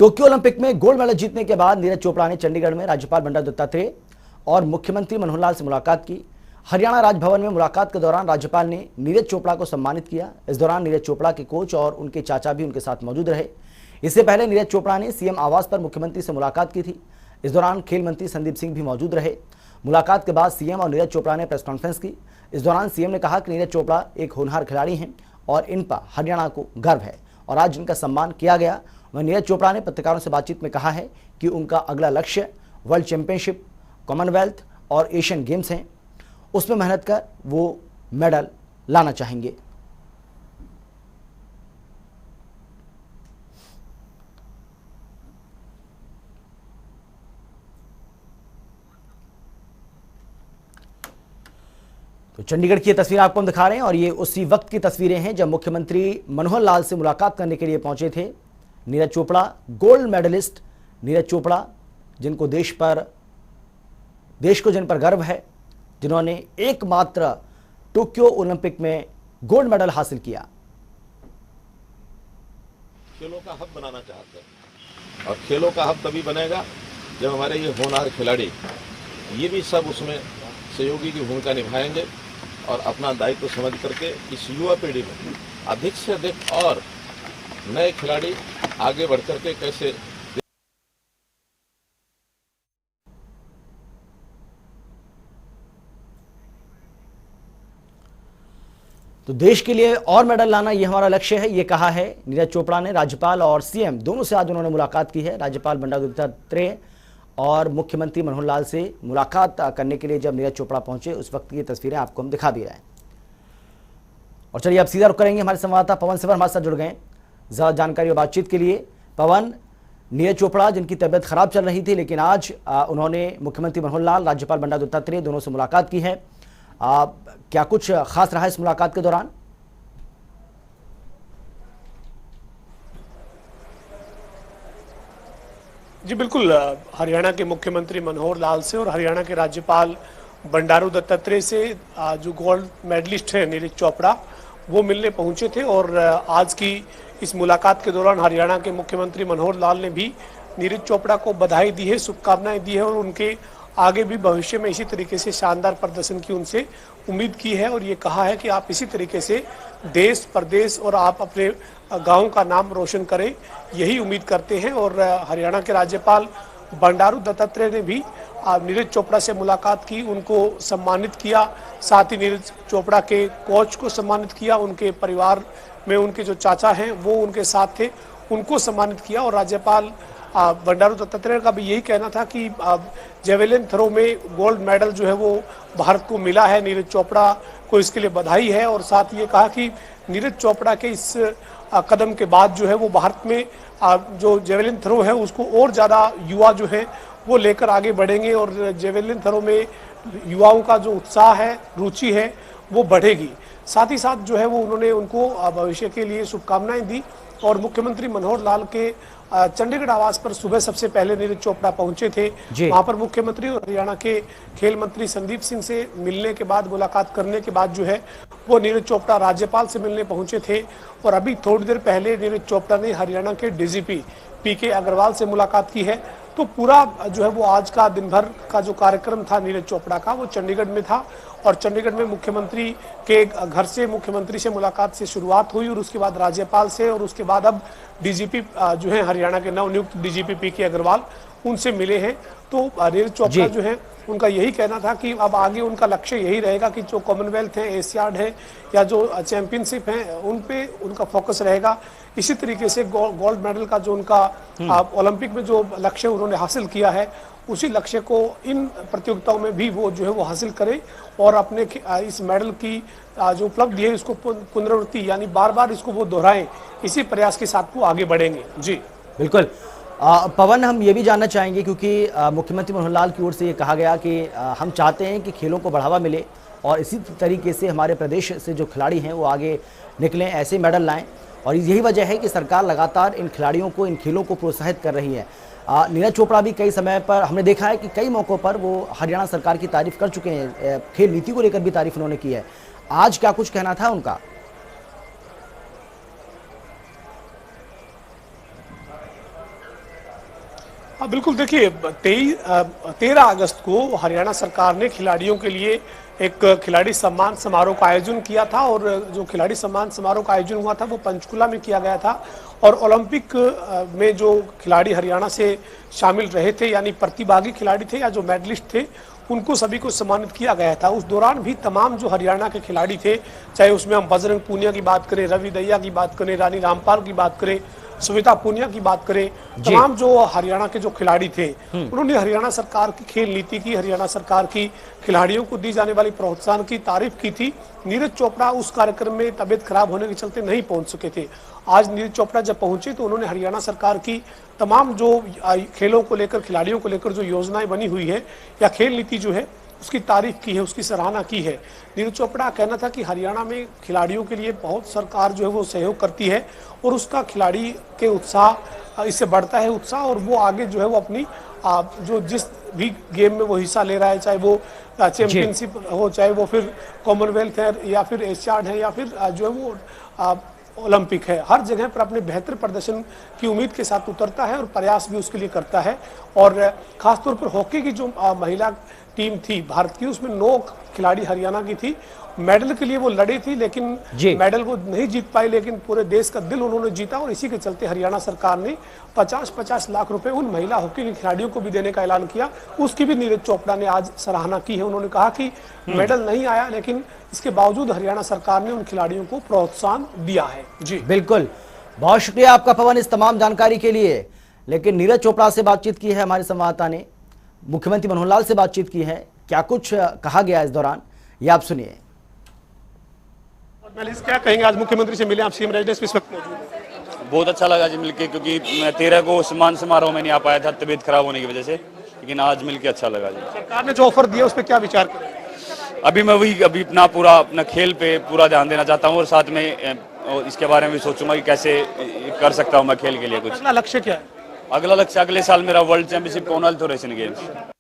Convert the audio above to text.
Tokyo Olympic में gold medal जीतने के बाद नीरज चोपड़ा ने चंडीगढ़ में राज्यपाल बंडारू दत्तात्रेय और मुख्यमंत्री मनोहर लाल से मुलाकात की। हरियाणा राजभवन में मुलाकात के दौरान राज्यपाल ने नीरज चोपड़ा को सम्मानित किया। इस दौरान नीरज चोपड़ा के कोच और उनके चाचा भी उनके साथ मौजूद रहे। इससे पहले नीरज चोपड़ा ने सीएम आवास पर मुख्यमंत्री से मुलाकात की थी। इस दौरान खेल मंत्री संदीप सिंह भी मौजूद रहे। मुलाकात के बाद सीएम और नीरज चोपड़ा ने प्रेस कॉन्फ्रेंस की। इस दौरान सीएम ने कहा कि नीरज चोपड़ा एक होनहार खिलाड़ी हैं और इन पर हरियाणा को गर्व है और आज इनका सम्मान किया गया। वहीं नीरज चोपड़ा ने पत्रकारों से बातचीत में कहा है कि उनका अगला लक्ष्य वर्ल्ड चैंपियनशिप, कॉमनवेल्थ और एशियन गेम्स हैं। उसमें मेहनत कर वो मेडल लाना चाहेंगे। तो चंडीगढ़ की तस्वीर आपको हम दिखा रहे हैं और ये उसी वक्त की तस्वीरें हैं जब मुख्यमंत्री मनोहर लाल से मुलाकात करने के लिए पहुंचे थे नीरज चोपड़ा। गोल्ड मेडलिस्ट नीरज चोपड़ा, जिनको देश को जिन पर गर्व है, जिन्होंने एकमात्र टोक्यो ओलंपिक में गोल्ड मेडल हासिल किया। खेलों का हब बनाना चाहते हैं और खेलों का हब तभी बनेगा जब हमारे ये होनहार खिलाड़ी ये भी सब उसमें सहयोगी की भूमिका निभाएंगे और अपना दायित्व समझ करके इस युवा पीढ़ी में अधिक से अधिक और नए खिलाड़ी आगे बढ़ करके कैसे तो देश के लिए और मेडल लाना ये हमारा लक्ष्य है, ये कहा है नीरज चोपड़ा ने। राज्यपाल और सीएम दोनों से आज उन्होंने मुलाकात की है। राज्यपाल बंडारू दत्तात्रेय और मुख्यमंत्री मनोहर लाल से मुलाकात करने के लिए जब नीरज चोपड़ा पहुंचे उस वक्त की तस्वीरें आपको हम दिखा भी रहे हैं। और चलिए अब सीधा रुख करेंगे, हमारे संवाददाता पवन सिवर हमारे साथ जुड़ गए ज़्यादा जानकारी और बातचीत के लिए। पवन, नीरज चोपड़ा जिनकी तबीयत खराब चल रही थी लेकिन आज उन्होंने मुख्यमंत्री मनोहर लाल, राज्यपाल बंडारू दत्तात्रेय दोनों से मुलाकात की है। क्या कुछ खास रहा इस मुलाकात के दौरान? जी बिल्कुल, हरियाणा के मुख्यमंत्री मनोहर लाल से और हरियाणा के राज्यपाल बंडारू दत्तात्रेय से जो गोल्ड मेडलिस्ट है नीरज चोपड़ा, वो मिलने पहुंचे थे। और आज की इस मुलाकात के दौरान हरियाणा के मुख्यमंत्री मनोहर लाल ने भी नीरज चोपड़ा को बधाई दी है, शुभकामनाएं दी है और उनके आगे भी भविष्य में इसी तरीके से शानदार प्रदर्शन की उनसे उम्मीद की है। और ये कहा है कि आप इसी तरीके से देश प्रदेश और आप अपने गांव का नाम रोशन करें, यही उम्मीद करते हैं। और हरियाणा के राज्यपाल बंडारू दत्तात्रेय ने भी नीरज चोपड़ा से मुलाकात की, उनको सम्मानित किया। साथ ही नीरज चोपड़ा के कोच को सम्मानित किया, उनके परिवार में उनके जो चाचा हैं वो उनके साथ थे, उनको सम्मानित किया। और राज्यपाल बंडारू दत्तात्रेय का भी यही कहना था कि जेवेलिन थ्रो में गोल्ड मेडल जो है वो भारत को मिला है। नीरज चोपड़ा को इसके लिए बधाई है और साथ ये कहा कि नीरज चोपड़ा के इस कदम के बाद जो है वो भारत में जो जेवेलिन थ्रो है उसको और ज़्यादा युवा जो है वो लेकर आगे बढ़ेंगे और जेवेलिन थ्रो में युवाओं का जो उत्साह है, रुचि है, वो बढ़ेगी। साथ ही साथ जो है वो उन्होंने उनको भविष्य के लिए शुभकामनाएं दी। और मुख्यमंत्री मनोहर लाल के चंडीगढ़ आवास पर सुबह सबसे पहले नीरज चोपड़ा पहुंचे थे। वहां पर मुख्यमंत्री और हरियाणा के खेल मंत्री संदीप सिंह से मिलने के बाद, मुलाकात करने के बाद जो है वो नीरज चोपड़ा राज्यपाल से मिलने पहुंचे थे। और अभी थोड़ी देर पहले नीरज चोपड़ा ने हरियाणा के डीजीपी पीके अग्रवाल से मुलाकात की है। तो पूरा जो है वो आज का दिन भर का जो कार्यक्रम था नीरज चोपड़ा का, वो चंडीगढ़ में था। और चंडीगढ़ में मुख्यमंत्री के घर से मुख्यमंत्री से मुलाकात से शुरुआत हुई और उसके बाद राज्यपाल से और उसके बाद अब डीजीपी जो है हरियाणा के नवनियुक्त डीजीपी पीके अग्रवाल, उनसे मिले हैं। तो नीरज चोपड़ा जो है उनका यही कहना था कि अब आगे उनका लक्ष्य यही रहेगा कि जो कॉमनवेल्थ है, एशियाड है या जो चैंपियनशिप है, उन पे उनका फोकस रहेगा। इसी तरीके से गोल्ड मेडल का जो उनका ओलंपिक में जो लक्ष्य उन्होंने हासिल किया है, उसी लक्ष्य को इन प्रतियोगिताओं में भी वो जो है वो हासिल करें और अपने इस मेडल की जो उपलब्धि है इसको पुनरावृत्ति यानी बार बार इसको वो दोहराएं। इसी प्रयास के साथ वो आगे बढ़ेंगे। जी बिल्कुल। पवन, हम ये भी जानना चाहेंगे क्योंकि मुख्यमंत्री मनोहर लाल की ओर से ये कहा गया कि हम चाहते हैं कि खेलों को बढ़ावा मिले और इसी तरीके से हमारे प्रदेश से जो खिलाड़ी हैं वो आगे निकलें, ऐसे मेडल लाएं और यही वजह है कि सरकार लगातार इन खिलाड़ियों को, इन खेलों को प्रोत्साहित कर रही है। नीरज चोपड़ा भी कई समय पर हमने देखा है कि कई मौक़ों पर वो हरियाणा सरकार की तारीफ कर चुके हैं, खेल नीति को लेकर भी तारीफ उन्होंने की है। आज क्या कुछ कहना था उनका? हाँ बिल्कुल, देखिए 13 अगस्त को हरियाणा सरकार ने खिलाड़ियों के लिए एक खिलाड़ी सम्मान समारोह का आयोजन किया था और जो खिलाड़ी सम्मान समारोह का आयोजन हुआ था वो पंचकुला में किया गया था और ओलंपिक में जो खिलाड़ी हरियाणा से शामिल रहे थे यानी प्रतिभागी खिलाड़ी थे या जो मेडलिस्ट थे उनको सभी को सम्मानित किया गया था। उस दौरान भी तमाम जो हरियाणा के खिलाड़ी थे, चाहे उसमें हम बजरंग पूनिया की बात करें, रवि दहिया की बात करें, रानी रामपाल की बात करें, सविता पूनिया की बात करें, तमाम जो हरियाणा के जो खिलाड़ी थे उन्होंने हरियाणा सरकार की खेल नीति की, हरियाणा सरकार की खिलाड़ियों को दी जाने वाली प्रोत्साहन की तारीफ की थी। नीरज चोपड़ा उस कार्यक्रम में तबियत खराब होने के चलते नहीं पहुंच सके थे। आज नीरज चोपड़ा जब पहुंचे तो उन्होंने हरियाणा सरकार की तमाम जो खेलों को लेकर, खिलाड़ियों को लेकर जो योजनाएं बनी हुई है या खेल नीति जो है उसकी तारीफ की है, उसकी सराहना की है। नीरज चोपड़ा का कहना था कि हरियाणा में खिलाड़ियों के लिए बहुत सरकार जो है वो सहयोग करती है और उसका खिलाड़ी के उत्साह इससे बढ़ता है उत्साह और वो आगे जो है वो अपनी जो जिस भी गेम में वो हिस्सा ले रहा है, चाहे वो चैंपियनशिप हो, चाहे वो फिर कॉमनवेल्थ है या फिर एशियाड है या फिर जो है वो ओलंपिक है, हर जगह पर अपने बेहतर प्रदर्शन की उम्मीद के साथ उतरता है और प्रयास भी उसके लिए करता है। और खासतौर पर हॉकी की जो महिला टीम थी भारत की, उसमें 9 खिलाड़ी हरियाणा की थी। मेडल के लिए वो लड़ी थी लेकिन मेडल वो नहीं जीत पाई, लेकिन पूरे देश का दिल उन्होंने जीता और इसी के चलते हरियाणा सरकार ने 50-50 लाख रुपए उन महिला हॉकी के खिलाड़ियों को भी देने का ऐलान किया। उसकी भी नीरज चोपड़ा ने आज सराहना की है। उन्होंने कहा कि मेडल नहीं आया लेकिन इसके बावजूद हरियाणा सरकार ने उन खिलाड़ियों को प्रोत्साहन दिया है। जी बिल्कुल, बहुत शुक्रिया आपका पवन इस तमाम जानकारी के लिए। लेकिन नीरज चोपड़ा से बातचीत की है हमारे संवाददाता ने, मुख्यमंत्री मनोहर लाल से बातचीत की है, क्या कुछ कहा गया इस दौरान ये आप सुनिए। क्या कहेंगे, आज मुख्यमंत्री से मिले आप, सीएम रेजिडेंस इस वक्त मौजूद हैं। बहुत अच्छा लगा जी मिलके, क्योंकि मैं 13 को सम्मान समारोह में नहीं आ पाया था तबीयत खराब होने की वजह से, लेकिन आज मिलके अच्छा लगा जी। सरकार ने जो ऑफर दिया उस पर क्या विचार करें? अभी मैं अभी अपना खेल पे पूरा ध्यान देना चाहता हूँ और साथ में इसके बारे में भी सोचूंगा कि कैसे कर सकता हूँ मैं खेल के लिए कुछ। अगला लक्ष्य क्या है? अगला लक्ष्य अगले साल मेरा वर्ल्ड चैंपियनशिप कॉमनवेल्थ और एशियन गेम्स।